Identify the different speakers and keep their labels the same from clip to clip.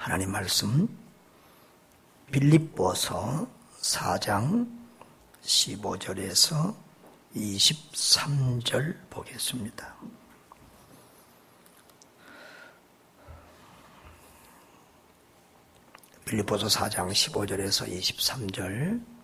Speaker 1: 하나님 말씀 빌립보서 4장 15절에서 23절 보겠습니다. 빌립보서 4장 15절에서 23절.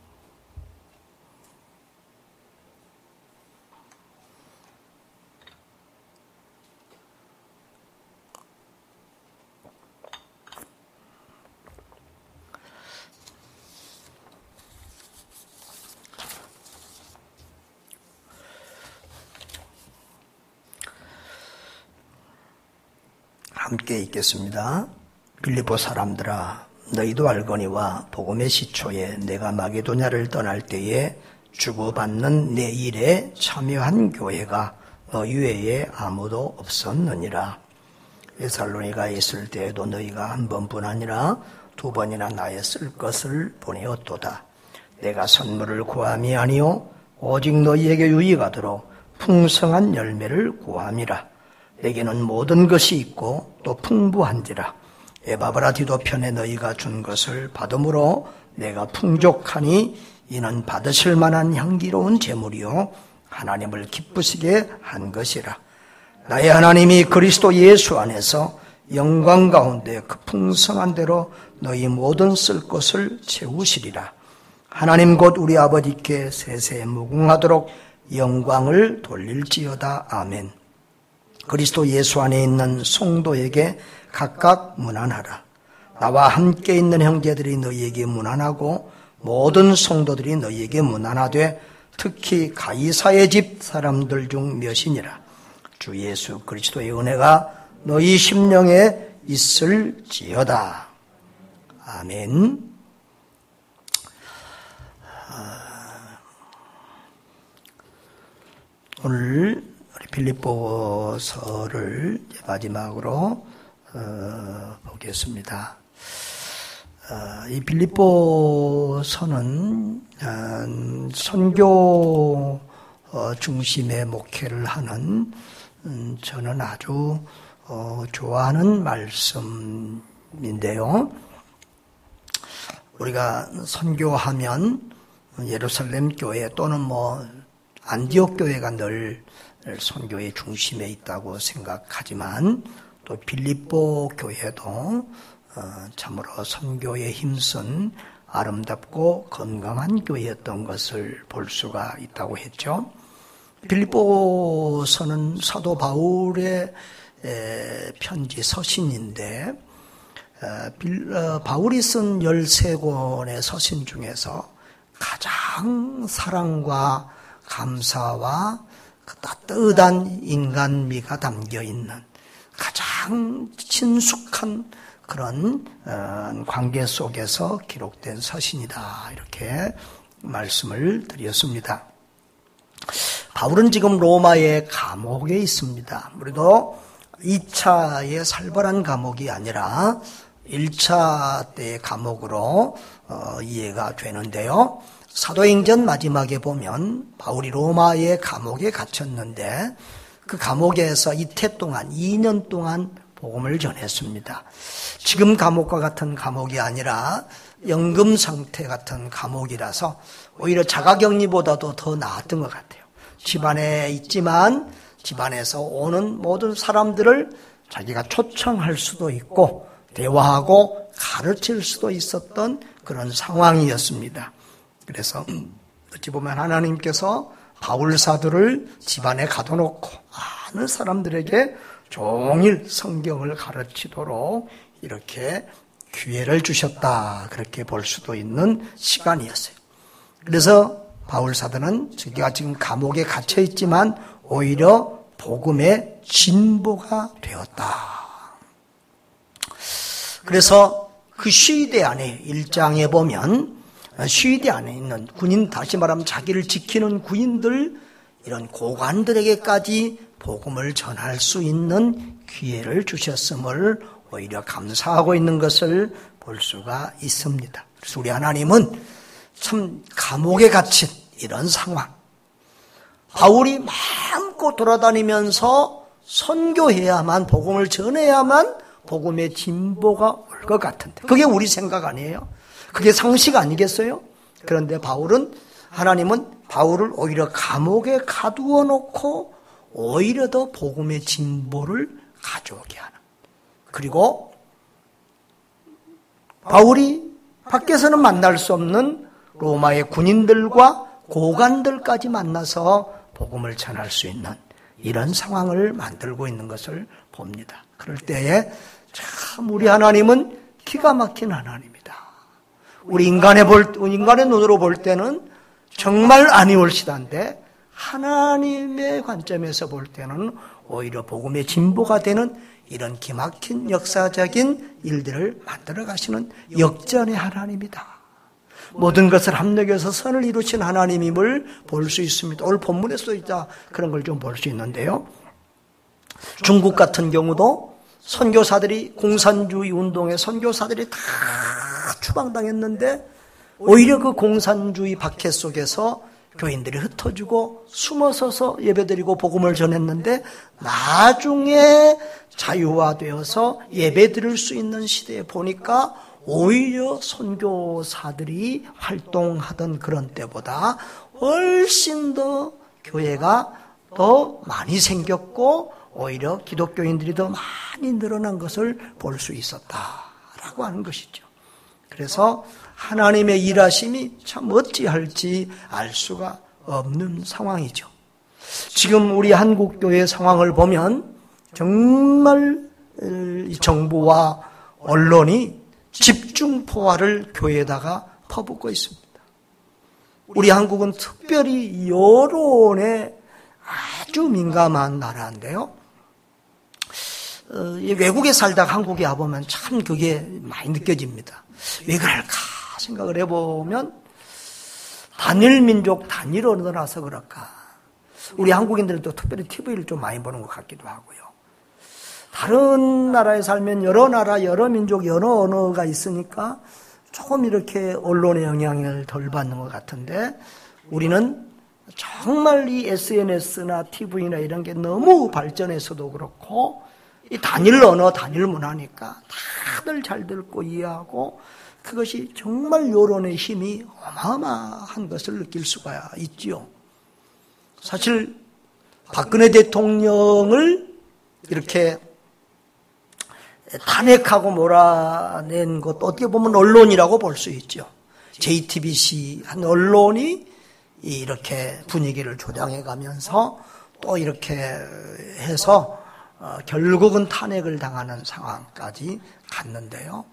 Speaker 1: 함께 읽겠습니다. 빌립보 사람들아, 너희도 알거니와 복음의 시초에 내가 마게도냐를 떠날 때에 주고받는 내 일에 참여한 교회가 너희 외에 아무도 없었느니라. 데살로니가에 있을 때에도 너희가 한 번뿐 아니라 두 번이나 나의 쓸 것을 보내었도다. 내가 선물을 구함이 아니요 오직 너희에게 유익하도록 풍성한 열매를 구함이라. 내게는 모든 것이 있고 또 풍부한지라. 에바브라디도 편에 너희가 준 것을 받음으로 내가 풍족하니 이는 받으실 만한 향기로운 제물이요 하나님을 기쁘시게 한 것이라. 나의 하나님이 그리스도 예수 안에서 영광 가운데 그 풍성한 대로 너희 모든 쓸 것을 채우시리라. 하나님 곧 우리 아버지께 세세 무궁하도록 영광을 돌릴지어다. 아멘. 그리스도 예수 안에 있는 성도에게 각각 문안하라. 나와 함께 있는 형제들이 너희에게 문안하고 모든 성도들이 너희에게 문안하되 특히 가이사의 집 사람들 중 몇이니라. 주 예수 그리스도의 은혜가 너희 심령에 있을지어다. 아멘. 오늘 빌립보서를 마지막으로 보겠습니다. 이 빌립보서는 선교 중심의 목회를 하는 저는 아주 좋아하는 말씀인데요. 우리가 선교하면 예루살렘 교회 또는 안디옥 교회가 늘 선교의 중심에 있다고 생각하지만 또 빌립보 교회도 참으로 선교에 힘쓴 아름답고 건강한 교회였던 것을 볼 수가 있다고 했죠. 빌립보서는 사도 바울의 편지 서신인데 바울이 쓴 13권의 서신 중에서 가장 사랑과 감사와 그 따뜻한 인간미가 담겨있는 가장 친숙한 그런 관계 속에서 기록된 서신이다. 이렇게 말씀을 드렸습니다. 바울은 지금 로마의 감옥에 있습니다. 우리도 2차의 살벌한 감옥이 아니라 1차 때의 감옥으로 이해가 되는데요. 사도행전 마지막에 보면 바울이 로마의 감옥에 갇혔는데 그 감옥에서 이태 동안 2년 동안 복음을 전했습니다. 지금 감옥과 같은 감옥이 아니라 연금 상태 같은 감옥이라서 오히려 자가격리보다도 더 나았던 것 같아요. 집안에 있지만 집안에서 오는 모든 사람들을 자기가 초청할 수도 있고 대화하고 가르칠 수도 있었던 그런 상황이었습니다. 그래서 어찌 보면 하나님께서 바울 사도를 집안에 가둬놓고 많은 사람들에게 종일 성경을 가르치도록 이렇게 기회를 주셨다. 그렇게 볼 수도 있는 시간이었어요. 그래서 바울 사도는 자기가 지금 감옥에 갇혀 있지만 오히려 복음의 진보가 되었다. 그래서 그 시위대 안에 1장에 보면 시위대 안에 있는 군인, 다시 말하면 자기를 지키는 군인들, 이런 고관들에게까지 복음을 전할 수 있는 기회를 주셨음을 오히려 감사하고 있는 것을 볼 수가 있습니다. 그래서 우리 하나님은 참 감옥에 갇힌 이런 상황, 바울이 마음껏 돌아다니면서 선교해야만, 복음을 전해야만 복음의 진보가 올 것 같은데 그게 우리 생각 아니에요? 그게 상식 아니겠어요? 그런데 하나님은 바울을 오히려 감옥에 가두어 놓고 오히려 더 복음의 진보를 가져오게 하는. 그리고 바울이 밖에서는 만날 수 없는 로마의 군인들과 고관들까지 만나서 복음을 전할 수 있는 이런 상황을 만들고 있는 것을 봅니다. 그럴 때에 참 우리 하나님은 기가 막힌 하나님이다. 우리 인간의 눈으로 볼 때는 정말 아니올시단데 하나님의 관점에서 볼 때는 오히려 복음의 진보가 되는 이런 기막힌 역사적인 일들을 만들어 가시는 역전의 하나님이다. 모든 것을 합력해서 선을 이루신 하나님임을 볼 수 있습니다. 오늘 본문에 써있다 그런 걸 좀 볼 수 있는데요. 중국 같은 경우도 선교사들이 공산주의 운동에 선교사들이 다 추방당했는데 오히려 그 공산주의 박해 속에서 교인들이 흩어지고 숨어서서 예배드리고 복음을 전했는데 나중에 자유화되어서 예배드릴 수 있는 시대에 보니까 오히려 선교사들이 활동하던 그런 때보다 훨씬 더 교회가 더 많이 생겼고 오히려 기독교인들이 더 많이 늘어난 것을 볼 수 있었다라고 하는 것이죠. 그래서 하나님의 일하심이 참 어찌할지 알 수가 없는 상황이죠. 지금 우리 한국교회 상황을 보면 정말 정부와 언론이 집중포화를 교회에다가 퍼붓고 있습니다. 우리 한국은 특별히 여론에 아주 민감한 나라인데요. 외국에 살다가 한국에 와보면 참 그게 많이 느껴집니다. 왜 그럴까 생각을 해보면 단일 민족, 단일 언어라서 그럴까. 우리 한국인들도 특별히 TV를 좀 많이 보는 것 같기도 하고요. 다른 나라에 살면 여러 나라, 여러 민족, 여러 언어가 있으니까 조금 이렇게 언론의 영향을 덜 받는 것 같은데 우리는 정말 이 SNS나 TV나 이런 게 너무 발전해서도 그렇고 이 단일 언어, 단일 문화니까 다들 잘 듣고 이해하고 그것이 정말 여론의 힘이 어마어마한 것을 느낄 수가 있지요. 사실 박근혜 대통령을 이렇게 탄핵하고 몰아낸 것도 어떻게 보면 언론이라고 볼 수 있죠. JTBC 한 언론이 이렇게 분위기를 조장해 가면서 또 이렇게 해서 결국은 탄핵을 당하는 상황까지 갔는데요.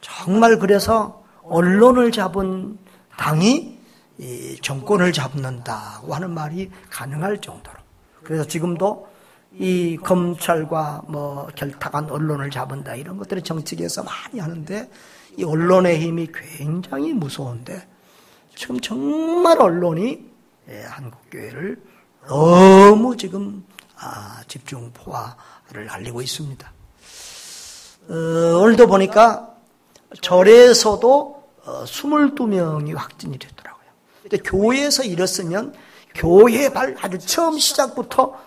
Speaker 1: 정말 그래서 언론을 잡은 당이 이 정권을 잡는다고 하는 말이 가능할 정도로. 그래서 지금도 이 검찰과 뭐 결탁한 언론을 잡은다 이런 것들을 정치계에서 많이 하는데 이 언론의 힘이 굉장히 무서운데 지금 정말 언론이 한국교회를 너무 지금 집중포화를 알리고 있습니다. 오늘도 보니까 절에서도 22명이 확진이 됐더라고요. 근데 교회에서 이랬으면 교회 발 아주 처음 시작부터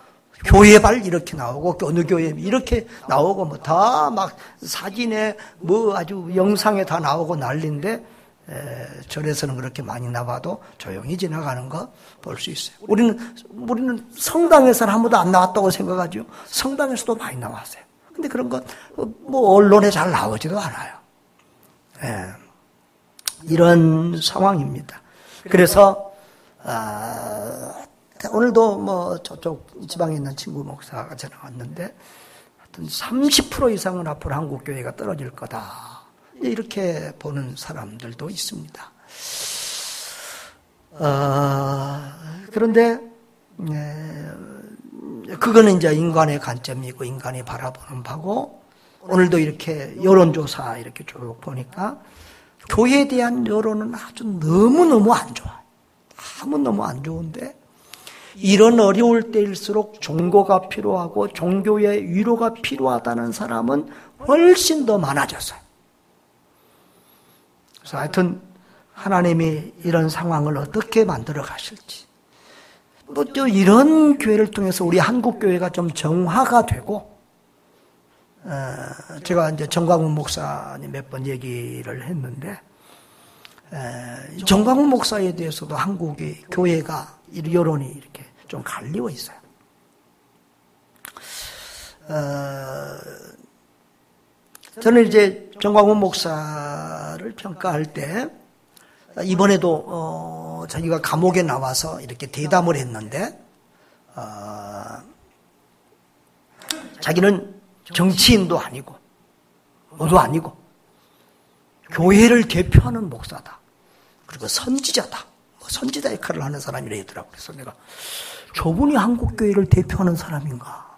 Speaker 1: 교회 발 이렇게 나오고 어느 교회 이렇게 나오고 뭐 다 막 사진에 뭐 아주 영상에 다 나오고 난리인데 절에서는 그렇게 많이 나와도 조용히 지나가는 거 볼 수 있어요. 우리는 성당에서는 아무도 안 나왔다고 생각하죠. 성당에서도 많이 나왔어요. 근데 그런 건 뭐 언론에 잘 나오지도 않아요. 이런 상황입니다. 그래서 오늘도 뭐 저쪽 지방에 있는 친구 목사가 전화 왔는데 하여튼 30% 이상은 앞으로 한국 교회가 떨어질 거다. 이렇게 보는 사람들도 있습니다. 그런데 그거는 이제 인간의 관점이고 인간이 바라보는 바고 오늘도 이렇게 여론조사 이렇게 쭉 보니까 교회에 대한 여론은 아주 너무너무 안 좋아. 너무너무 안 좋은데 이런 어려울 때일수록 종교가 필요하고 종교의 위로가 필요하다는 사람은 훨씬 더 많아졌어요. 그래서 하여튼 하나님이 이런 상황을 어떻게 만들어 가실지 또 이런 교회를 통해서 우리 한국 교회가 좀 정화가 되고 제가 이제 정광훈 목사님 몇 번 얘기를 했는데, 정광훈 목사에 대해서도 한국의 교회가 여론이 이렇게 좀 갈리고 있어요. 저는 이제 정광훈 목사를 평가할 때, 이번에도 자기가 감옥에 나와서 이렇게 대담을 했는데, 자기는 정치인도 아니고 뭐도 아니고 교회를 대표하는 목사다. 그리고 선지자다. 선지자 역할을 하는 사람이라 하더라고요. 그래서 내가 저분이 한국교회를 대표하는 사람인가?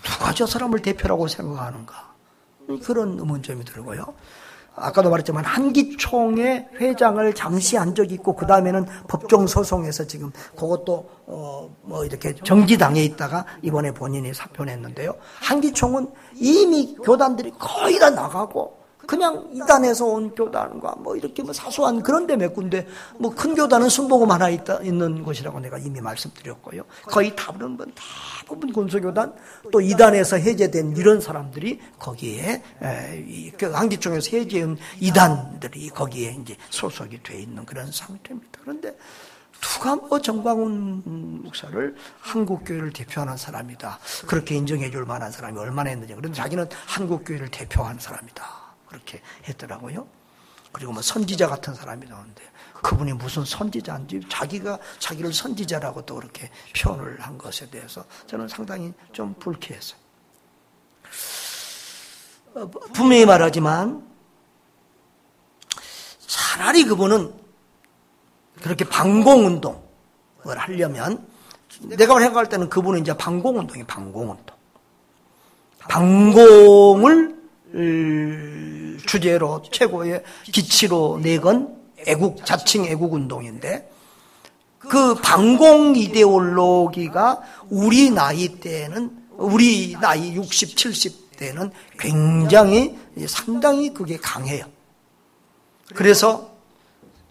Speaker 1: 누가 저 사람을 대표라고 생각하는가? 그런 의문점이 들고요. 아까도 말했지만 한기총의 회장을 잠시 한 적이 있고 그 다음에는 법정 소송에서 지금 그것도 이렇게 정지당해 있다가 이번에 본인이 사표냈는데요. 한기총은 이미 교단들이 거의 다 나가고 그냥 이단에서 온 교단과 이렇게 사소한 그런 데 몇 군데 큰 교단은 순복음 하나 있는 곳이라고 내가 이미 말씀드렸고요. 거의 대부분 군소교단 또 이단에서 해제된 이런 사람들이 거기에 한기총에서 해제한 이단들이 거기에 이제 소속이 돼 있는 그런 상태입니다. 그런데 누가 정광훈 목사를 한국교회를 대표하는 사람이다. 그렇게 인정해 줄 만한 사람이 얼마나 있는지. 그런데 자기는 한국교회를 대표하는 사람이다. 그렇게 했더라고요. 그리고 선지자 같은 사람이 나오는데 그분이 무슨 선지자인지 자기가 자기를 선지자라고 또 그렇게 표현을 한 것에 대해서 저는 상당히 좀 불쾌했어요. 분명히 말하지만 차라리 그분은 그렇게 방공운동을 하려면 내가 생각할 때는 그분은 이제 방공운동이에요. 방공운동. 방공을 주제로 최고의 기치로 내건 자칭 애국운동인데 그 방공 이데올로기가 우리 나이 때는 우리 나이 60, 70대는 굉장히 상당히 그게 강해요. 그래서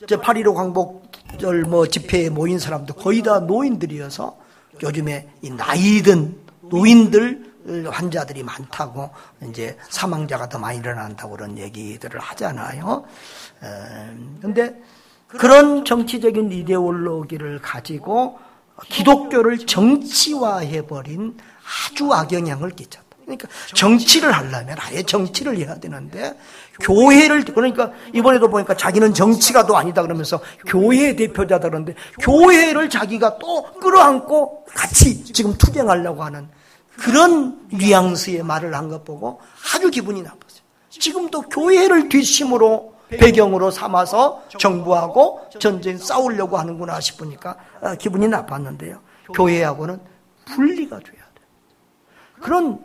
Speaker 1: 이제 8.15 광복절 집회에 모인 사람도 거의 다 노인들이어서 요즘에 이 나이든 노인들 환자들이 많다고 이제 사망자가 더 많이 일어난다고 그런 얘기들을 하잖아요. 근데 그런 정치적인 이데올로기를 가지고 기독교를 정치화해버린 아주 악영향을 끼쳤다. 그러니까 정치를 하려면 아예 정치를 해야 되는데 교회를 그러니까 이번에도 보니까 자기는 정치가도 아니다 그러면서 교회 대표자다 그러는데 교회를 자기가 또 끌어안고 같이 지금 투쟁하려고 하는 그런 뉘앙스의 말을 한 것 보고 아주 기분이 나빴어요. 지금도 교회를 뒷심으로 배경으로 삼아서 정부하고 전쟁 싸우려고 하는구나 싶으니까 기분이 나빴는데요. 교회하고는 분리가 돼야 돼요. 그런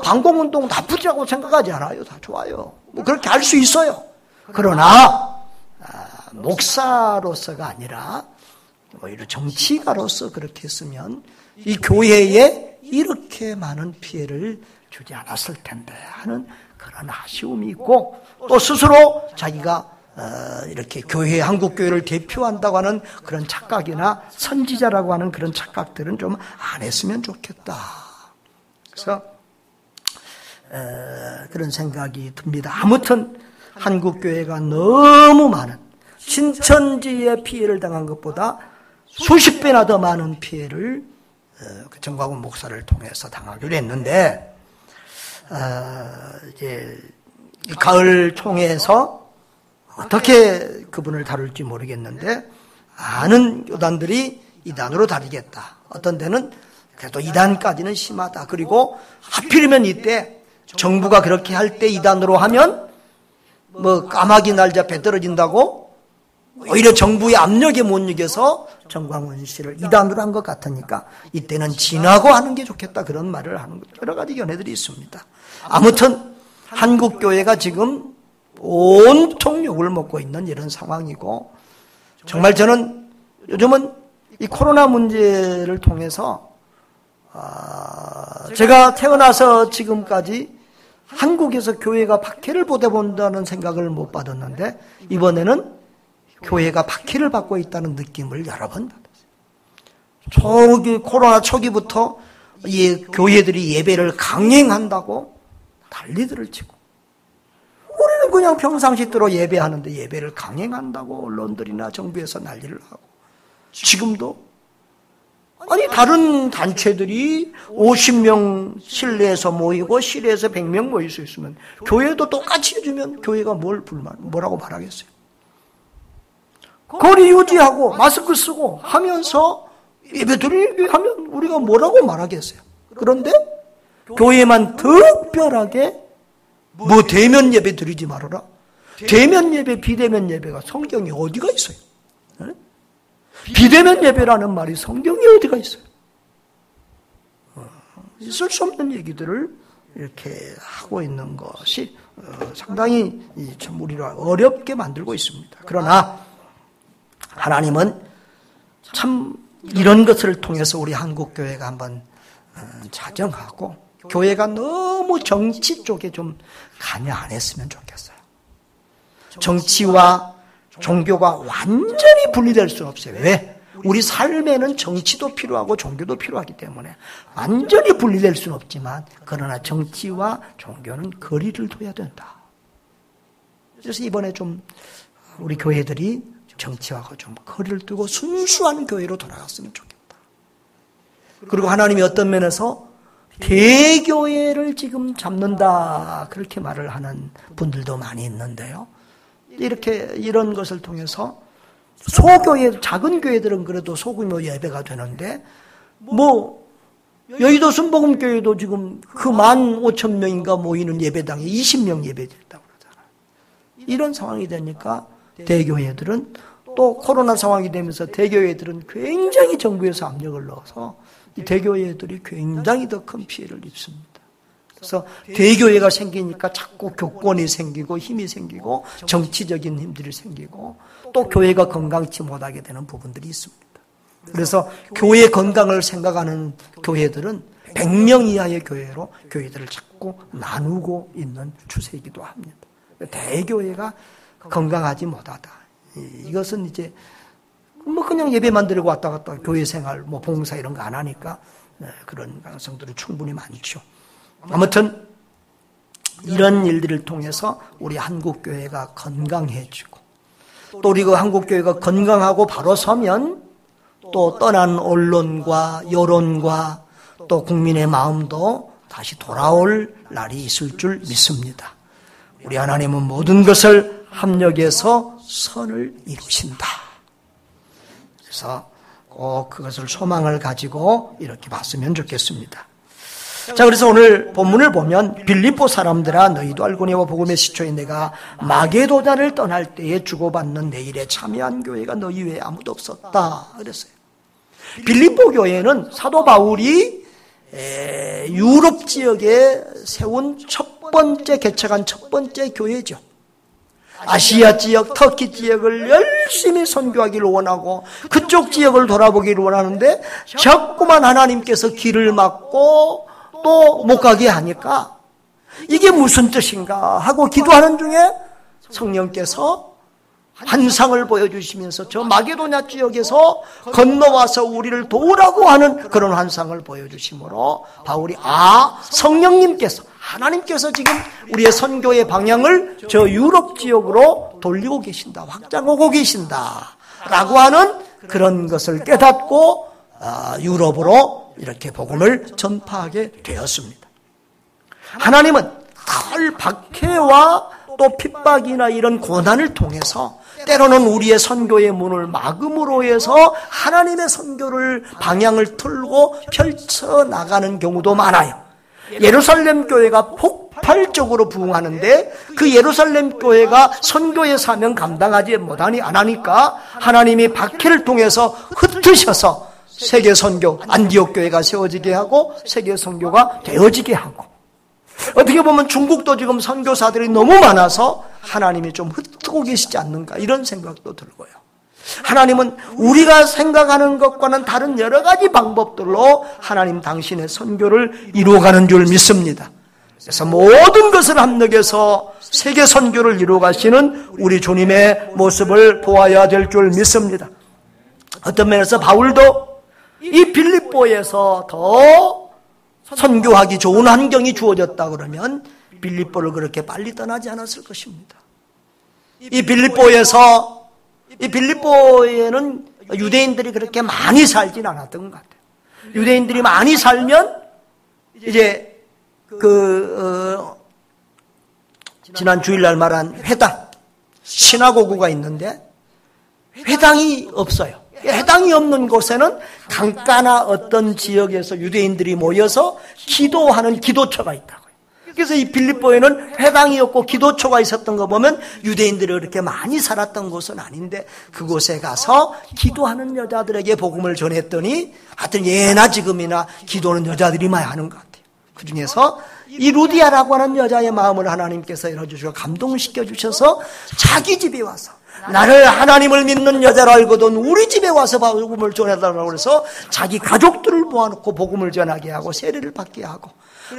Speaker 1: 방공운동 나쁘다고 생각하지 않아요. 다 좋아요. 그렇게 할 수 있어요. 그러나 목사로서가 아니라 오히려 정치가로서 그렇게 했으면 이 교회에 이렇게 많은 피해를 주지 않았을 텐데 하는 그런 아쉬움이 있고 또 스스로 자기가 이렇게 한국교회를 대표한다고 하는 그런 착각이나 선지자라고 하는 그런 착각들은 좀 안 했으면 좋겠다. 그래서 그런 생각이 듭니다. 아무튼 한국교회가 너무 많은 신천지의 피해를 당한 것보다 수십 배나 더 많은 피해를 정광훈 목사를 통해서 당하기로 했는데 이제 가을 총회에서 어떻게 그분을 다룰지 모르겠는데 많은 교단들이 이단으로 다루겠다. 어떤 데는 그래도 이단까지는 심하다. 그리고 하필이면 이때 정부가 그렇게 할 때 이단으로 하면 까마귀 날자 배 떨어진다고 오히려 정부의 압력에 못 이겨서 정광훈 씨를 이단으로 한 것 같으니까 이때는 진하고 하는 게 좋겠다. 그런 말을 하는 여러 가지 견해들이 있습니다. 아무튼 한국교회가 지금 온통 욕을 먹고 있는 이런 상황이고 정말 저는 요즘은 이 코로나 문제를 통해서 제가 태어나서 지금까지 한국에서 교회가 박해를 보내본다는 생각을 못 받았는데 이번에는 교회가 박해를 받고 있다는 느낌을 여러 번 받았어요. 코로나 초기부터 이 교회들이 예배를 강행한다고 난리들을 치고, 우리는 그냥 평상시대로 예배하는데 예배를 강행한다고 언론들이나 정부에서 난리를 하고, 지금도 아니 다른 단체들이 50명 실내에서 모이고 실내에서 100명 모일 수 있으면 교회도 똑같이 해주면 교회가 뭐라고 말하겠어요? 거리 유지하고 마스크 쓰고 하면서 예배드리기 하면 우리가 뭐라고 말하겠어요? 그런데 교회만 특별하게 뭐 대면 예배 드리지 말아라. 대면 예배, 비대면 예배가 성경에 어디가 있어요? 네? 비대면 예배라는 말이 성경에 어디가 있어요? 있을 수 없는 얘기들을 이렇게 하고 있는 것이 상당히 참 우리를 어렵게 만들고 있습니다. 그러나 하나님은 참 이런 것을 통해서 우리 한국교회가 한번 자정하고 교회가 너무 정치 쪽에 좀 관여 안 했으면 좋겠어요. 정치와 종교가 완전히 분리될 수는 없어요. 왜? 우리 삶에는 정치도 필요하고 종교도 필요하기 때문에 완전히 분리될 수는 없지만, 그러나 정치와 종교는 거리를 둬야 된다. 그래서 이번에 좀 우리 교회들이 정치하고 좀 거리를 두고 순수한 교회로 돌아갔으면 좋겠다. 그리고 하나님이 어떤 면에서 대교회를 지금 잡는다 그렇게 말을 하는 분들도 많이 있는데요. 이렇게 이런 것을 통해서 소교회, 작은 교회들은 그래도 소규모 예배가 되는데, 뭐 여의도 순복음교회도 지금 그 15,000명인가 모이는 예배당에 20명 예배드렸다고 그러잖아요. 이런 상황이 되니까 대교회들은, 또 코로나 상황이 되면서 대교회들은 굉장히 정부에서 압력을 넣어서 이 대교회들이 굉장히 더 큰 피해를 입습니다. 그래서 대교회가 생기니까 자꾸 교권이 생기고 힘이 생기고 정치적인 힘들이 생기고 또 교회가 건강치 못하게 되는 부분들이 있습니다. 그래서 교회 건강을 생각하는 교회들은 100명 이하의 교회로 교회들을 자꾸 나누고 있는 추세이기도 합니다. 대교회가 건강하지 못하다. 이것은 이제 뭐 그냥 예배만 드리고 왔다 갔다 교회 생활, 뭐 봉사 이런 거 안 하니까 그런 가능성들은 충분히 많죠. 아무튼 이런 일들을 통해서 우리 한국교회가 건강해지고, 또 우리 그 한국교회가 건강하고 바로 서면 또 떠난 언론과 여론과 또 국민의 마음도 다시 돌아올 날이 있을 줄 믿습니다. 우리 하나님은 모든 것을 합력해서 선을 이루신다. 그래서 꼭 그것을 소망을 가지고 이렇게 봤으면 좋겠습니다. 자, 그래서 오늘 본문을 보면 빌립보 사람들아 너희도 알고니와 복음의 시초인 내가 마게도냐를 떠날 때에 주고받는 내 일에 참여한 교회가 너희 외에 아무도 없었다 그랬어요. 빌립보 교회는 사도 바울이 유럽 지역에 세운 첫 번째 개척한 첫 번째 교회죠. 아시아 지역, 터키 지역을 열심히 선교하기를 원하고 그쪽 지역을 돌아보기를 원하는데 자꾸만 하나님께서 길을 막고 또 못 가게 하니까 이게 무슨 뜻인가 하고 기도하는 중에 성령께서 환상을 보여주시면서 저 마게도냐 지역에서 건너와서 우리를 도우라고 하는 그런 환상을 보여주심으로 바울이 성령님께서, 하나님께서 지금 우리의 선교의 방향을 저 유럽 지역으로 돌리고 계신다, 확장하고 계신다 라고 하는 그런 것을 깨닫고 유럽으로 이렇게 복음을 전파하게 되었습니다. 하나님은 늘 박해와 또 핍박이나 이런 고난을 통해서 때로는 우리의 선교의 문을 막음으로 해서 하나님의 선교를 방향을 틀고 펼쳐나가는 경우도 많아요. 예루살렘 교회가 폭발적으로 부흥하는데 그 예루살렘 교회가 선교의 사명 감당하지 못하니 안 하니까 하나님이 박해를 통해서 흩으셔서 세계 선교, 안디옥 교회가 세워지게 하고 세계 선교가 되어지게 하고, 어떻게 보면 중국도 지금 선교사들이 너무 많아서 하나님이 좀 흩고 계시지 않는가 이런 생각도 들고요. 하나님은 우리가 생각하는 것과는 다른 여러 가지 방법들로 하나님 당신의 선교를 이루어가는 줄 믿습니다. 그래서 모든 것을 합력해서 세계 선교를 이루어가시는 우리 주님의 모습을 보아야 될 줄 믿습니다. 어떤 면에서 바울도 이 빌립보에서 더 선교하기 좋은 환경이 주어졌다 그러면 빌립보를 그렇게 빨리 떠나지 않았을 것입니다. 이 빌립보에는 유대인들이 그렇게 많이 살진 않았던 것 같아요. 유대인들이 많이 살면 이제 지난 주일날 말한 회당, 시나고그가 있는데 회당이 없어요. 회당이 없는 곳에는 강가나 어떤 지역에서 유대인들이 모여서 기도하는 기도처가 있다고요. 그래서 이 빌립보에는 회당이 없고 기도처가 있었던 거 보면 유대인들이 그렇게 많이 살았던 곳은 아닌데 그곳에 가서 기도하는 여자들에게 복음을 전했더니 하여튼 예나 지금이나 기도는 여자들이 많이 하는 것 같아요. 그 중에서 이 루디아라고 하는 여자의 마음을 하나님께서 열어주시고 감동시켜 주셔서 자기 집에 와서 나를 하나님을 믿는 여자로 알거든 우리 집에 와서 복음을 전해달라고 해서 자기 가족들을 모아놓고 복음을 전하게 하고 세례를 받게 하고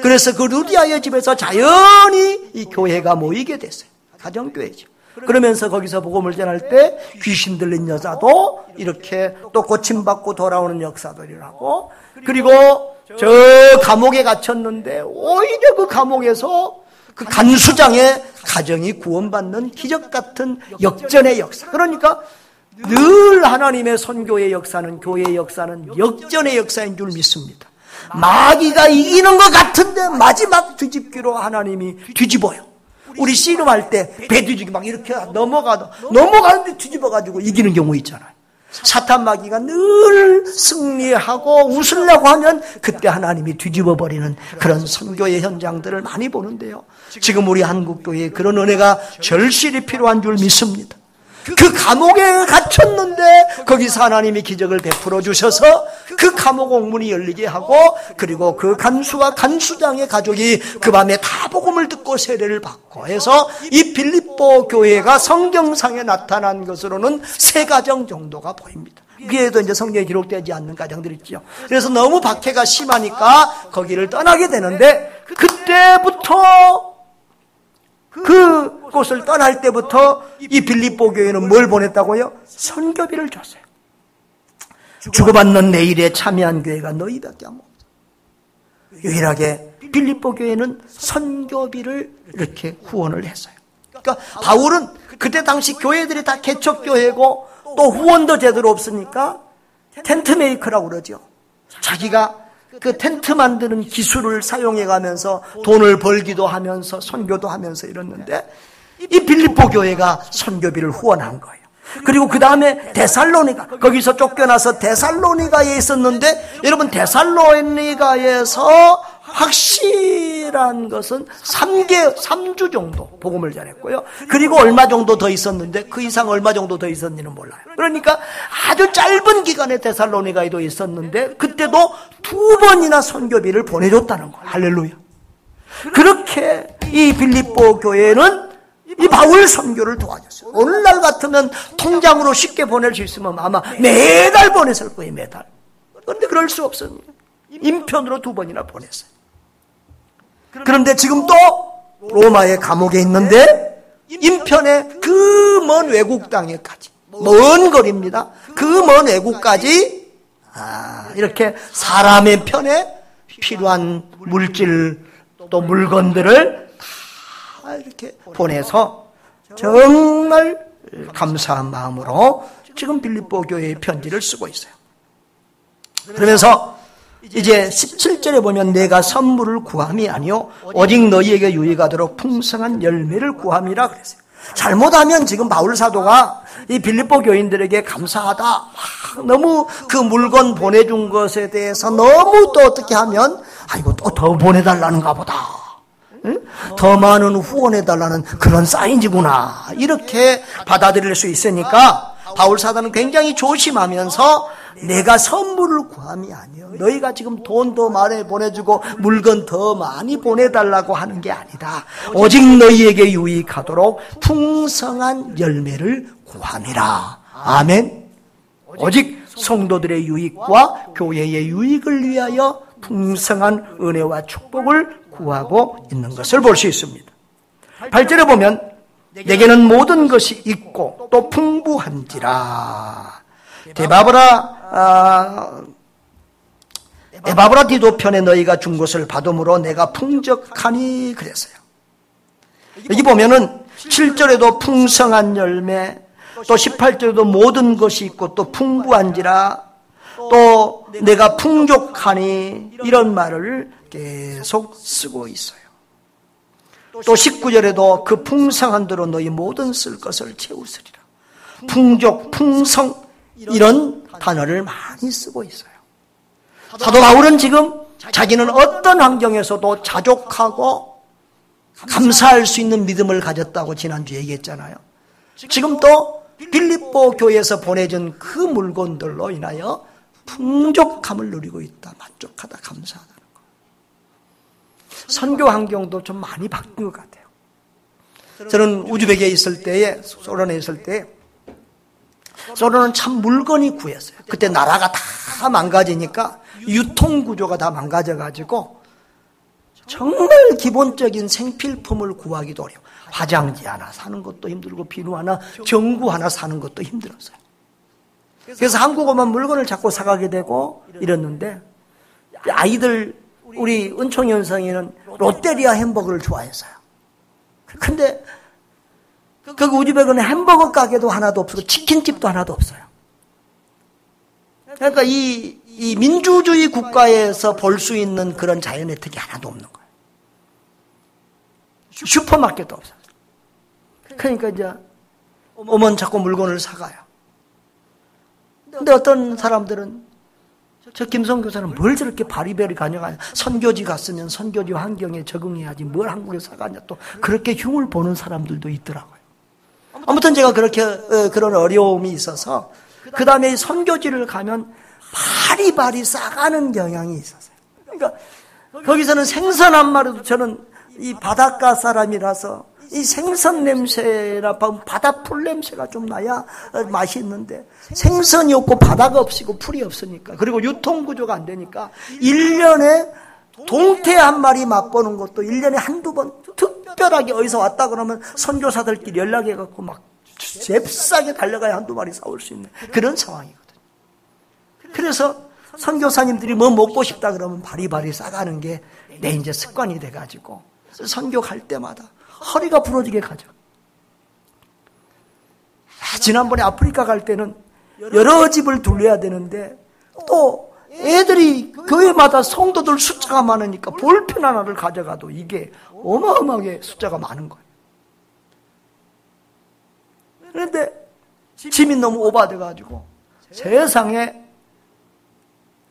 Speaker 1: 그래서 그 루디아의 집에서 자연히 이 교회가 모이게 됐어요. 가정교회죠. 그러면서 거기서 복음을 전할 때 귀신 들린 여자도 이렇게 또 고침받고 돌아오는 역사도 일어나고 그리고 저 감옥에 갇혔는데 오히려 그 감옥에서 그 간수장의 가정이 구원받는 기적 같은 역전의 역사. 그러니까 늘 하나님의 선교의 역사는 교회의 역사는 역전의 역사인 줄 믿습니다. 마귀가 이기는 것 같은데 마지막 뒤집기로 하나님이 뒤집어요. 우리 씨름할 때 배 뒤집기 막 이렇게 넘어가는데 뒤집어가지고 이기는 경우 있잖아요. 사탄 마귀가 늘 승리하고 웃으려고 하면 그때 하나님이 뒤집어버리는 그런 선교의 현장들을 많이 보는데요. 지금 우리 한국교회에 그런 은혜가 절실히 필요한 줄 믿습니다. 그 감옥에 갇혔는데 거기서 하나님이 기적을 베풀어 주셔서 그 감옥 옥문이 열리게 하고 그리고 그 간수와 간수장의 가족이 그 밤에 다 복음을 듣고 세례를 받고 해서 이 빌립보 교회가 성경상에 나타난 것으로는 3가정 정도가 보입니다. 위에도 이제 성경에 기록되지 않는 가정들이 있죠. 그래서 너무 박해가 심하니까 거기를 떠나게 되는데 그때부터 그곳을 떠날 때부터 이 빌립보 교회는 뭘 보냈다고요? 선교비를 줬어요. 주고받는 내일에 참여한 교회가 너희밖에 안 없어요. 유일하게 빌립보 교회는 선교비를 이렇게 후원을 했어요. 그러니까 바울은 그때 당시 교회들이 다 개척교회고 또 후원도 제대로 없으니까 텐트 메이커라고 그러죠. 자기가 그 텐트 만드는 기술을 사용해 가면서 돈을 벌기도 하면서 선교도 하면서 이랬는데 이 빌립보 교회가 선교비를 후원한 거예요. 그리고 그 다음에 데살로니가 거기서 쫓겨나서 데살로니가에 있었는데 여러분 데살로니가에서 확실한 것은 3주 정도 복음을 전했고요. 그리고 얼마 정도 더 있었는데 그 이상 얼마 정도 더 있었는지는 몰라요. 그러니까 아주 짧은 기간에 데살로니가에도 있었는데 그때도 2번이나 선교비를 보내줬다는 거예요. 할렐루야. 그렇게 이 빌립보 교회는 이 바울 선교를 도와줬어요. 오늘날 같으면 통장으로 쉽게 보낼 수 있으면 아마 매달 보냈을 거예요. 매달. 그런데 그럴 수 없습니다. 인편으로 2번이나 보냈어요. 그런데 지금 또 로마의 감옥에 있는데 인편에 그 먼 외국 땅에까지 먼 거리입니다. 그 먼 외국까지 이렇게 사람의 편에 필요한 물질 또 물건들을 다 이렇게 보내서 정말 감사한 마음으로 지금 빌립보 교회의 편지를 쓰고 있어요. 그러면서 이제 17절에 보면 내가 선물을 구함이 아니요 오직 너희에게 유익하도록 풍성한 열매를 구함이라 그랬어요. 잘못하면 지금 바울 사도가 이 빌립보 교인들에게 감사하다 너무 그 물건 보내준 것에 대해서 너무 또 어떻게 하면 이거 또 더 보내달라는가 보다, 더 많은 후원해달라는 그런 사인이구나 이렇게 받아들일 수 있으니까 바울 사도는 굉장히 조심하면서 내가 선물을 구함이 아니요 너희가 지금 돈 더 많이 보내주고 물건 더 많이 보내달라고 하는 게 아니다. 오직 너희에게 유익하도록 풍성한 열매를 구함이라. 아멘. 오직 성도들의 유익과 교회의 유익을 위하여 풍성한 은혜와 축복을 구하고 있는 것을 볼 수 있습니다. 8절에 보면 내게는 모든 것이 있고 또 에바브라디도 편에 너희가 준 것을 받음으로 내가 풍족하니 그랬어요. 여기 보면은 7절에도 풍성한 열매, 또 18절에도 모든 것이 있고 또 풍부한지라, 또 내가 풍족하니 이런 말을 계속 쓰고 있어요. 또 19절에도 그 풍성한 대로 너희 모든 쓸 것을 채우으리라. 풍족, 풍성 이런 단어를 많이 쓰고 있어요. 사도 바울은 지금 자기는 어떤 환경에서도 자족하고 감사할 수 있는 믿음을 가졌다고 지난주에 얘기했잖아요. 지금 또 빌립보 교회에서 보내준 그 물건들로 인하여 풍족함을 누리고 있다. 만족하다, 감사하다는 거. 선교 환경도 좀 많이 바뀐 것 같아요. 저는 우즈벡에 있을 때에, 소련에 있을 때, 소련은 참 물건이 구했어요. 그때 나라가 다 망가지니까 유통구조가 다 망가져가지고 정말 기본적인 생필품을 구하기도 어려워. 화장지 하나 사는 것도 힘들고 비누 하나, 전구 하나 사는 것도 힘들었어요. 그래서 한국어만 물건을 자꾸 사가게 되고 이랬는데, 아이들, 우리 은총이 현성이는 롯데리아 햄버거를 좋아했어요. 근데 그 우즈벡은 햄버거 가게도 하나도 없고 치킨집도 하나도 없어요. 그러니까 이 민주주의 국가에서 볼 수 있는 그런 자연 혜택이 하나도 없는 거예요. 슈퍼마켓도 없어요. 그러니까 이제 오면 자꾸 물건을 사가요. 근데 어떤 사람들은 저 김성 교사는 뭘 저렇게 바리바리 가져가냐. 선교지 갔으면 선교지 환경에 적응해야지 뭘 한국에 사가냐. 또 그렇게 흉을 보는 사람들도 있더라고요. 아무튼 제가 그렇게 그런 어려움이 있어서 그 다음에 선교지를 가면 바리바리 싸가는 경향이 있었어요. 그러니까 거기서는 생선 한 마리도, 저는 이 바닷가 사람이라서 이 생선 냄새나 바다 풀 냄새가 좀 나야 맛이 있는데, 생선이 없고 바다가 없이고 풀이 없으니까, 그리고 유통구조가 안 되니까 1년에 동태 한 마리 맛보는 것도 1년에 한두 번 특별하게 어디서 왔다 그러면 선교사들끼리 연락해갖고 막 잽싸게 달려가야 한두 마리 사올 수 있는 그런 상황이거든요. 그래서 선교사님들이 뭐 먹고 싶다 그러면 바리바리 싸가는 게 내 이제 습관이 돼가지고 선교 갈 때마다 허리가 부러지게 가죠. 지난번에 아프리카 갈 때는 여러 집을 둘러야 되는데, 또 애들이 교회마다 성도들 숫자가 많으니까 볼펜 하나를 가져가도 이게 어마어마하게 숫자가 많은 거예요. 그런데 짐이 너무 오버돼가지고 세상에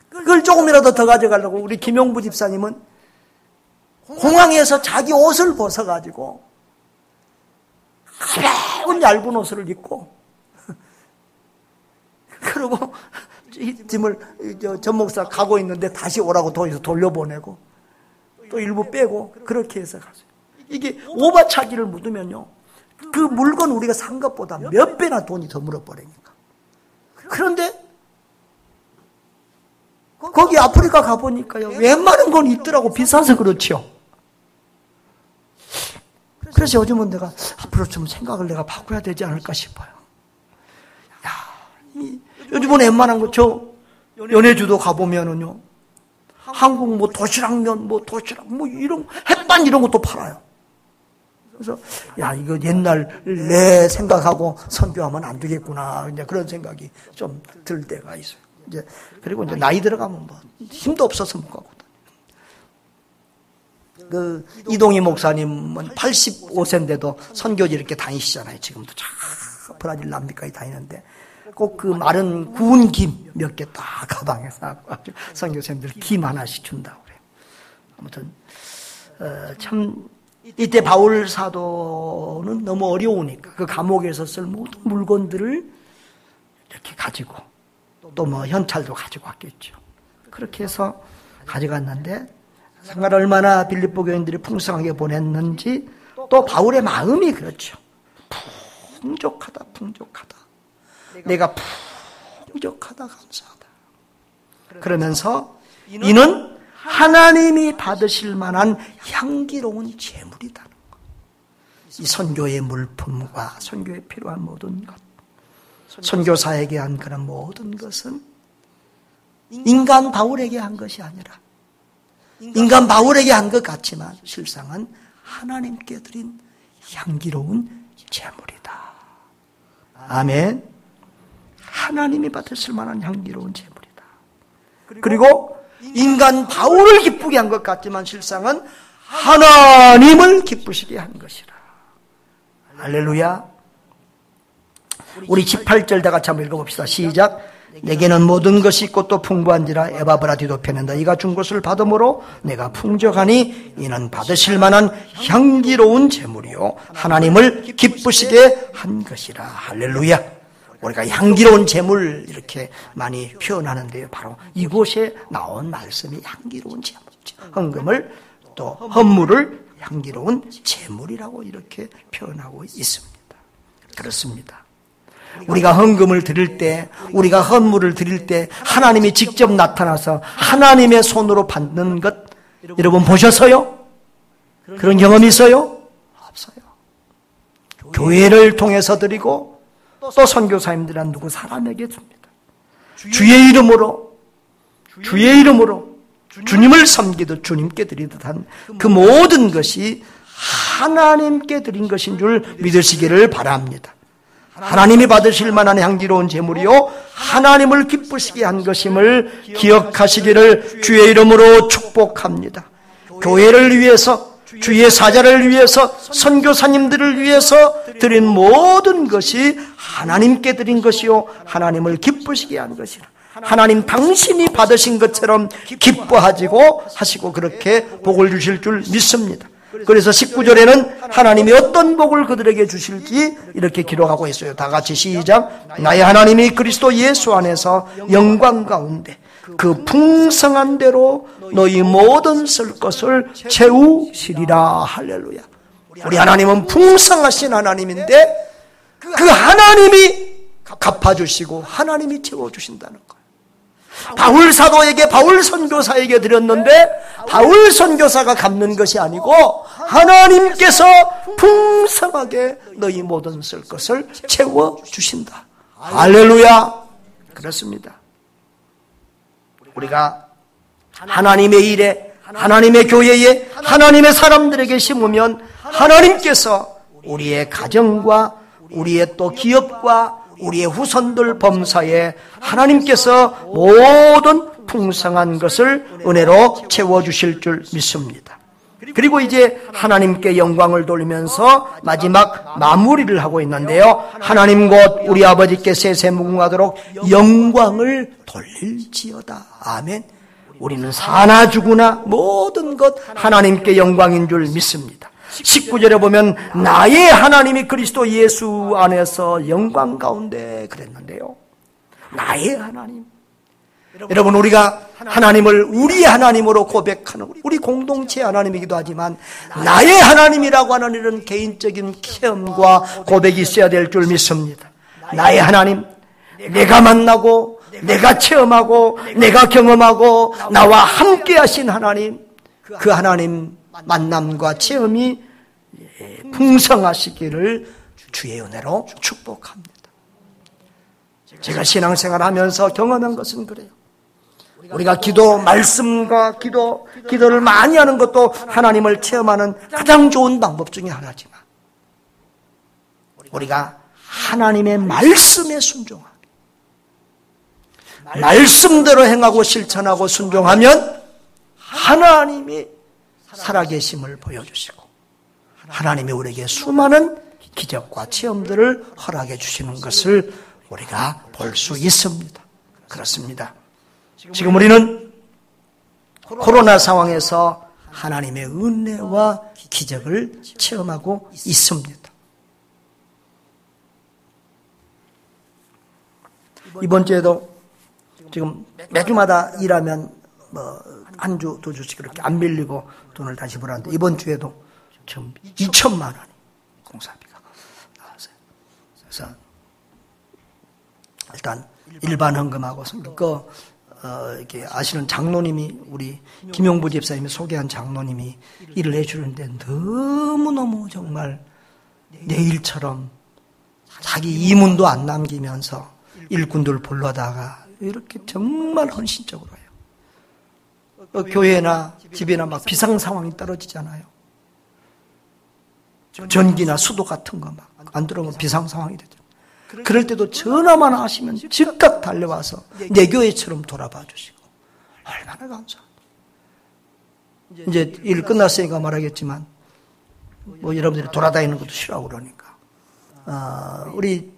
Speaker 1: 그걸 조금이라도 더 가져가려고 우리 김용부 집사님은 공항에서 자기 옷을 벗어가지고 가벼운 얇은 옷을 입고, 그리고 이 짐을 전 목사 가고 있는데 다시 오라고 돌려보내고 또 일부 빼고 그렇게 해서 갔어요. 이게 오버차기를 묻으면요, 그 물건 우리가 산 것보다 몇 배나 돈이 더 물어버리니까. 그런데 거기 아프리카 가보니까요, 웬만한 건 있더라고. 비싸서 그렇죠. 그래서 요즘은 내가 앞으로 좀 생각을 내가 바꿔야 되지 않을까 싶어요. 요즘은 웬만한 거, 저 연해주도 가보면은요, 한국 뭐 도시락면, 뭐 도시락, 뭐 이런, 햇반 이런 것도 팔아요. 그래서, 야, 이거 옛날 내 생각하고 선교하면 안 되겠구나. 이제 그런 생각이 좀 들 때가 있어요. 이제, 그리고 이제 나이 들어가면 뭐, 힘도 없어서 못 가고. 그, 이동희 목사님은 85세인데도 선교지 이렇게 다니시잖아요. 지금도 쫙 브라질 남미까지 다니는데, 꼭 그 마른 구운 김 몇 개 딱 가방에 싸고 선교사님들 김 하나씩 준다고 그래요. 아무튼 참 이때 바울 사도는 너무 어려우니까 그 감옥에서 쓸 모든 물건들을 이렇게 가지고, 또 뭐 현찰도 가지고 왔겠죠. 그렇게 해서 가져갔는데, 상관 얼마나 빌립보 교인들이 풍성하게 보냈는지, 또 바울의 마음이 그렇죠. 풍족하다, 풍족하다. 내가 풍족하다, 감사하다. 그러면서 이는 하나님이 받으실 만한 향기로운 재물이다는 것. 이 선교의 물품과 선교에 필요한 모든 것, 선교사에게 한 그런 모든 것은 인간 바울에게 한 것이 아니라 인간 바울에게 한 것 같지만 실상은 하나님께 드린 향기로운 제물이다. 아멘. 하나님이 받으실 만한 향기로운 제물이다. 그리고 인간 바울을 기쁘게 한 것 같지만 실상은 하나님을 기쁘시게 한 것이라. 할렐루야. 우리 18절 다 같이 한번 읽어봅시다. 시작. 내게는 모든 것이 있고 또 풍부한지라 에바브라디도 펴낸다. 이가 준 것을 받음으로 내가 풍족하니 이는 받으실 만한 향기로운 제물이요 하나님을 기쁘시게 한 것이라. 할렐루야. 우리가 향기로운 제물 이렇게 많이 표현하는데요, 바로 이곳에 나온 말씀이 향기로운 제물이죠. 헌금을 또 헌물을 향기로운 제물이라고 이렇게 표현하고 있습니다. 그렇습니다. 우리가 헌금을 드릴 때, 우리가 헌물을 드릴 때 하나님이 직접 나타나서 하나님의 손으로 받는 것 여러분 보셨어요? 그런 경험이 있어요? 없어요. 교회를 통해서 드리고 또 선교사님들은 누구 사람에게 줍니다. 주의 이름으로 주님을 섬기듯 주님께 드리듯 한 그 모든 것이 하나님께 드린 것인 줄 믿으시기를 바랍니다. 하나님이 받으실 만한 향기로운 제물이요 하나님을 기쁘시게 한 것임을 기억하시기를 주의 이름으로 축복합니다. 교회를 위해서, 주의 사자를 위해서, 선교사님들을 위해서 드린 모든 것이 하나님께 드린 것이요 하나님을 기쁘시게 한 것이라. 하나님 당신이 받으신 것처럼 기뻐하시고 하시고 그렇게 복을 주실 줄 믿습니다. 그래서 19절에는 하나님이 어떤 복을 그들에게 주실지 이렇게 기록하고 있어요. 다 같이 시작. 나의 하나님이 그리스도 예수 안에서 영광 가운데 그 풍성한 대로 너희 모든 쓸 것을 채우시리라. 할렐루야. 우리 하나님은 풍성하신 하나님인데 그 하나님이 갚아주시고 하나님이 채워주신다는 거예요. 바울 사도에게, 바울 선교사에게 드렸는데 바울 선교사가 갚는 것이 아니고 하나님께서 풍성하게 너희 모든 쓸 것을 채워주신다. 할렐루야. 그렇습니다. 우리가 하나님의 일에, 하나님의 교회에, 하나님의 사람들에게 심으면 하나님께서 우리의 가정과 우리의 또 기업과 우리의 후손들 범사에 하나님께서 모든 풍성한 것을 은혜로 채워주실 줄 믿습니다. 그리고 이제 하나님께 영광을 돌리면서 마지막 마무리를 하고 있는데요. 하나님 곧 우리 아버지께 세세무궁하도록 영광을 돌릴지어다. 아멘. 우리는 사나 죽으나 모든 것 하나님께 영광인 줄 믿습니다. 19절에 보면 나의 하나님이 그리스도 예수 안에서 영광 가운데 그랬는데요. 나의 하나님. 여러분, 우리가 하나님을 우리의 하나님으로 고백하는 우리 공동체의 하나님이기도 하지만 나의 하나님이라고 하는 이런 개인적인 체험과 고백이 있어야 될 줄 믿습니다. 나의 하나님, 내가 만나고 내가 체험하고 내가 경험하고 나와 함께 하신 하나님, 그 하나님 만남과 체험이 풍성하시기를 주의 은혜로 축복합니다. 제가 신앙생활 하면서 경험한 것은 그래요. 우리가 기도, 말씀과 기도를 많이 하는 것도 하나님을 체험하는 가장 좋은 방법 중에 하나지만 우리가 하나님의 말씀에 순종하면, 말씀대로 행하고 실천하고 순종하면 하나님이 살아계심을 보여주시고 하나님이 우리에게 수많은 기적과 체험들을 허락해 주시는 것을 우리가 볼 수 있습니다. 그렇습니다. 지금 우리는 코로나 상황에서 하나님의 은혜와 기적을 체험하고 있습니다. 이번 주에도 지금 매주마다 일하면 한 주, 두 주씩 그렇게 안 빌리고 돈을 다시 벌었는데 이번 주에도 지금 2천만 원이 공사비가 나왔어요. 그래서 일단 일반 헌금하고 이렇게 아시는 장로님이 우리 김용부 집사님이 소개한 장로님이 일을 해주는데 너무너무 정말 내일처럼 자기 이문도 안 남기면서 일꾼들 불러다가 이렇게 정말 헌신적으로 해요. 교회나 집이나 막 비상 상황이 떨어지잖아요. 전기나 수도 같은 거 막 안 들어오면 비상 상황이 되죠. 그럴 때도 전화만 하시면 즉각 달려와서 내 교회처럼 돌아봐 주시고 얼마나 감사합니다. 이제 일 끝났으니까 말하겠지만 뭐 여러분들이 돌아다니는 것도 싫어하고 그러니까 우리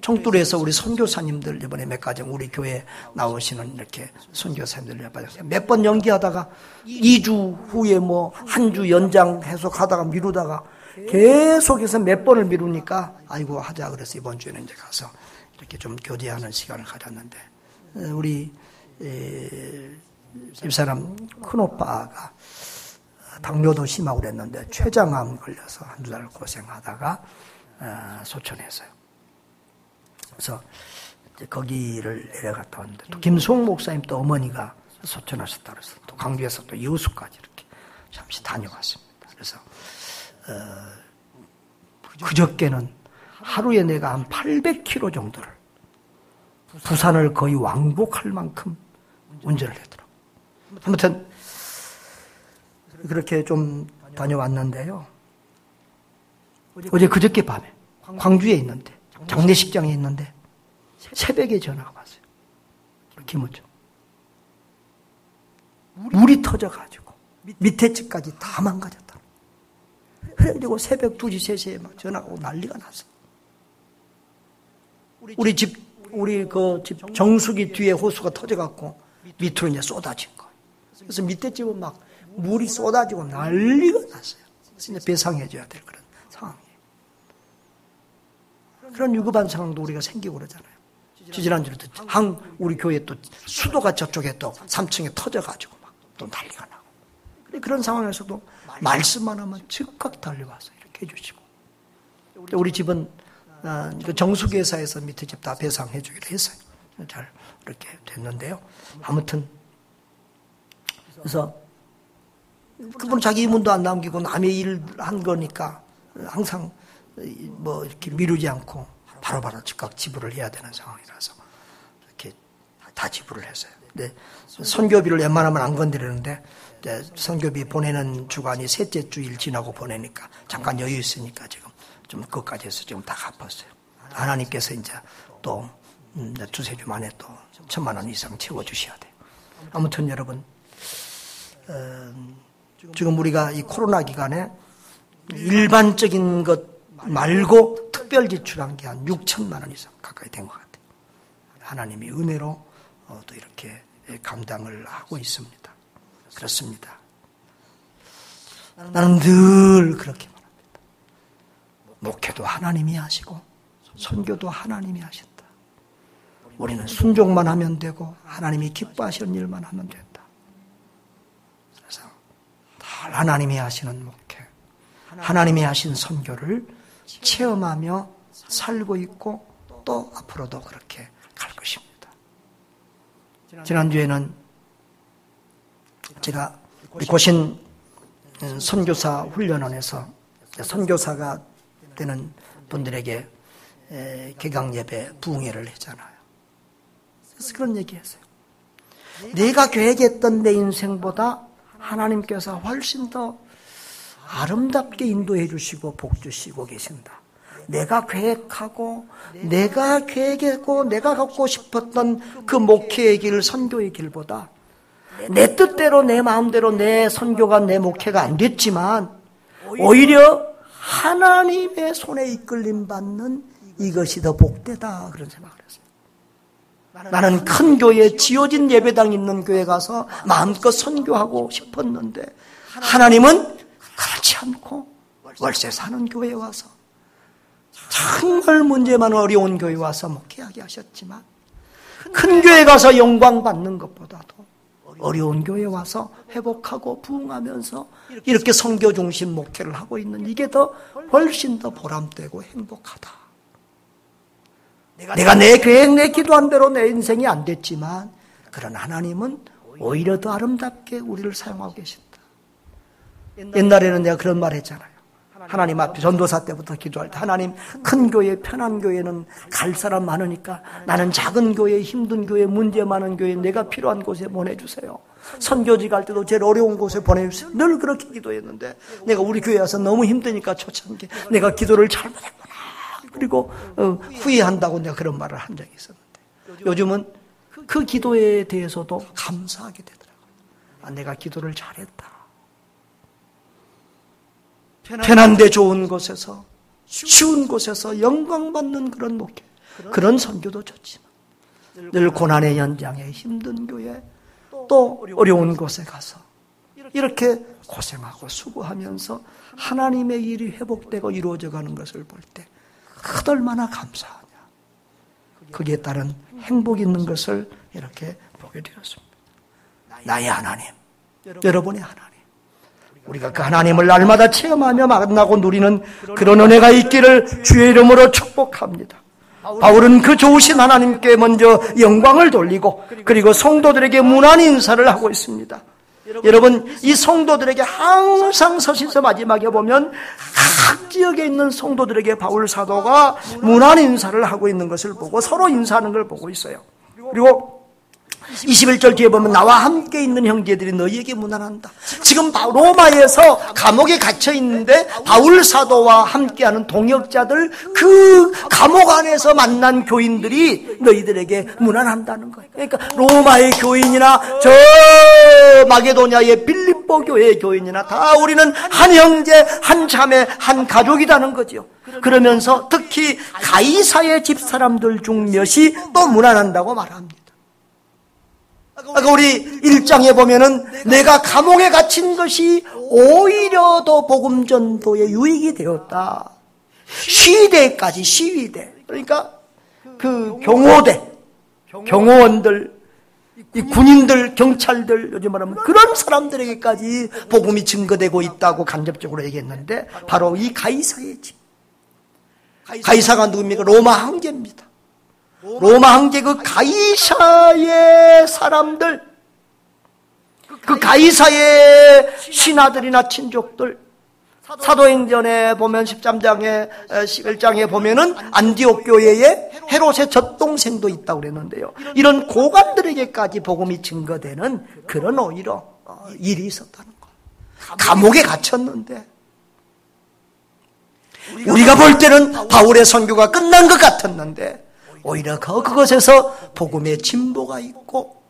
Speaker 1: 청두리에서 우리 선교사님들 이번에 몇 가지 우리 교회 나오시는 이렇게 선교사님들 몇 번 연기하다가 2주 후에 뭐 한 주 연장 해석하다가 미루다가 계속해서 몇 번을 미루니까 아이고 하자 그래서 이번 주에는 이제 가서 이렇게 좀 교제하는 시간을 가졌는데 우리 집사람 큰오빠가 당뇨도 심하고 그랬는데 췌장암 걸려서 한두 달 고생하다가 소천했어요. 그래서 이제 거기를 내려갔다 왔는데 또 김수홍 목사님 또 어머니가 소천하셨다 그래서 또 강주에서 또 여수까지 이렇게 잠시 다녀왔습니다. 그래서 그저께는 하루에 내가 한 800km 정도를 부산을 거의 왕복할 만큼 운전을 했더라고요. 아무튼 그렇게 좀 다녀왔는데요. 어제 그저께 밤에 광주에 있는데 장례식장에 있는데 새벽에 전화가 왔어요. 김우중 물이 터져가지고 밑에 집까지 다 망가졌다. 그래가지고 새벽 2시, 3시에 막 전화가 오고 난리가 났어요. 우리 그 집 정수기 뒤에 호수가 터져갖고 밑으로 이제 쏟아진 거예요. 그래서 밑에 집은 막 물이 쏟아지고 난리가 났어요. 그래서 이제 배상해줘야 될 그런 상황이에요. 그런 유급한 상황도 우리가 생기고 그러잖아요. 지난주에도 우리 교회 또 수도가 저쪽에 또 3층에 터져가지고 막 또 난리가 나고. 그런 상황에서도 말씀만 하면 즉각 달려와서 이렇게 해주시고. 우리 집은 정수기 회사에서 밑에 집 다 배상해주기로 했어요. 잘 이렇게 됐는데요. 아무튼 그래서 그분 자기 이문도 안 남기고 남의 일 한 거니까 항상 뭐 이렇게 미루지 않고 바로바로 즉각 지불을 해야 되는 상황이라서 이렇게 다 지불을 했어요. 근데 선교비를 웬만하면 안 건드리는데 선교비 보내는 주간이 셋째 주일 지나고 보내니까 잠깐 여유 있으니까 지금 좀 그것까지 해서 지금 다 갚았어요. 하나님께서 이제 또 두세 주 만에 또 1,000만 원 이상 채워주셔야 돼요. 아무튼 여러분 지금 우리가 이 코로나 기간에 일반적인 것 말고 특별 지출한 게 한 6천만 원 이상 가까이 된 것 같아요. 하나님이 은혜로 또 이렇게 감당을 하고 있습니다. 그렇습니다. 나는 늘 그렇게 말합니다. 목회도 하나님이 하시고 선교도 하나님이 하신다. 우리는 순종만 하면 되고 하나님이 기뻐하시는 일만 하면 된다. 그래서 늘 하나님이 하시는 목회, 하나님이 하신 선교를 체험하며 살고 있고 또 앞으로도 그렇게 갈 것입니다. 지난주에는 제가 우리 고신 선교사 훈련원에서 선교사가 되는 분들에게 개강 예배 부흥회를 했잖아요. 그래서 그런 얘기했어요. 내가 계획했던 내 인생보다 하나님께서 훨씬 더 아름답게 인도해 주시고 복 주시고 계신다. 내가 계획하고 내가 계획했고 내가 갖고 싶었던 그 목회의 길, 선교의 길보다 내 뜻대로 내 마음대로 내 선교가 내 목회가 안 됐지만 오히려 하나님의 손에 이끌림 받는 이것이 더 복되다 그런 생각을 했어요. 나는 큰 교회 지어진 예배당 있는 교회 가서 마음껏 선교하고 싶었는데 하나님은 그렇지 않고 월세 사는 교회에 와서 정말 문제만 어려운 교회에 와서 목회하게 하셨지만 큰 교회 가서 영광 받는 것보다도 어려운 교회에 와서 회복하고 부흥하면서 이렇게 선교 중심 목회를 하고 있는 이게 더 훨씬 더 보람되고 행복하다. 내가 내 계획, 내 기도한 대로 내 인생이 안 됐지만 그런 하나님은 오히려 더 아름답게 우리를 사용하고 계신다. 옛날에는 내가 그런 말 했잖아요. 하나님 앞에 전도사 때부터 기도할 때 하나님 큰 교회 편한 교회는 갈 사람 많으니까 나는 작은 교회 힘든 교회 문제 많은 교회 내가 필요한 곳에 보내주세요. 선교지 갈 때도 제일 어려운 곳에 보내주세요. 늘 그렇게 기도했는데 내가 우리 교회 와서 너무 힘드니까 초창기 내가 기도를 잘못했구나. 그리고 후회한다고 내가 그런 말을 한 적이 있었는데 요즘은 그 기도에 대해서도 감사하게 되더라고요. 내가 기도를 잘했다. 편한데 좋은 곳에서 쉬운 곳에서 영광받는 그런 목회 그런 선교도 좋지만 늘 고난의 연장에 힘든 교회 또 어려운 곳에 가서 이렇게 고생하고 수고하면서 하나님의 일이 회복되고 이루어져 가는 것을 볼 때 얼마나 감사하냐. 거기에 따른 행복이 있는 것을 이렇게 보게 되었습니다. 나의 하나님, 여러분의 하나님. 우리가 그 하나님을 날마다 체험하며 만나고 누리는 그런 은혜가 있기를 주의 이름으로 축복합니다. 바울은 그 좋으신 하나님께 먼저 영광을 돌리고 그리고 성도들에게 문안 인사를 하고 있습니다. 여러분 이 성도들에게 항상 서신서 마지막에 보면 각 지역에 있는 성도들에게 바울 사도가 문안 인사를 하고 있는 것을 보고 서로 인사하는 걸 보고 있어요. 그리고 21절 뒤에 보면 나와 함께 있는 형제들이 너희에게 문안한다. 지금 로마에서 감옥에 갇혀 있는데 바울 사도와 함께하는 동역자들 그 감옥 안에서 만난 교인들이 너희들에게 문안한다는 거예요. 그러니까 로마의 교인이나 저 마게도냐의 빌립보 교회의 교인이나 다 우리는 한 형제, 한 자매, 한 가족이라는 거죠. 그러면서 특히 가이사의 집사람들 중 몇이 또 문안한다고 말합니다. 아까 우리 1장에 보면은 내가 감옥에 갇힌 것이 오히려 더 복음 전도에 유익이 되었다. 시위대까지 시위대. 그러니까 그 경호대, 경호원들, 이 군인들, 경찰들 요즘 말하면 그런 사람들에게까지 복음이 증거되고 있다고 간접적으로 얘기했는데 바로 이 가이사의 집. 가이사가 누굽니까? 로마 황제입니다. 로마 황제 그 가이사의 사람들, 그 가이사의 신하들이나 친족들, 사도행전에 보면 13장에 11장에 보면은 안디옥 교회에 헤롯의 젖동생도 있다고 그랬는데요. 이런 고관들에게까지 복음이 증거되는 그런 오히려 일이 있었다는 거. 감옥에 갇혔는데 우리가 볼 때는 바울의 선교가 끝난 것 같았는데 오히려 그것에서 복음의 진보가 있고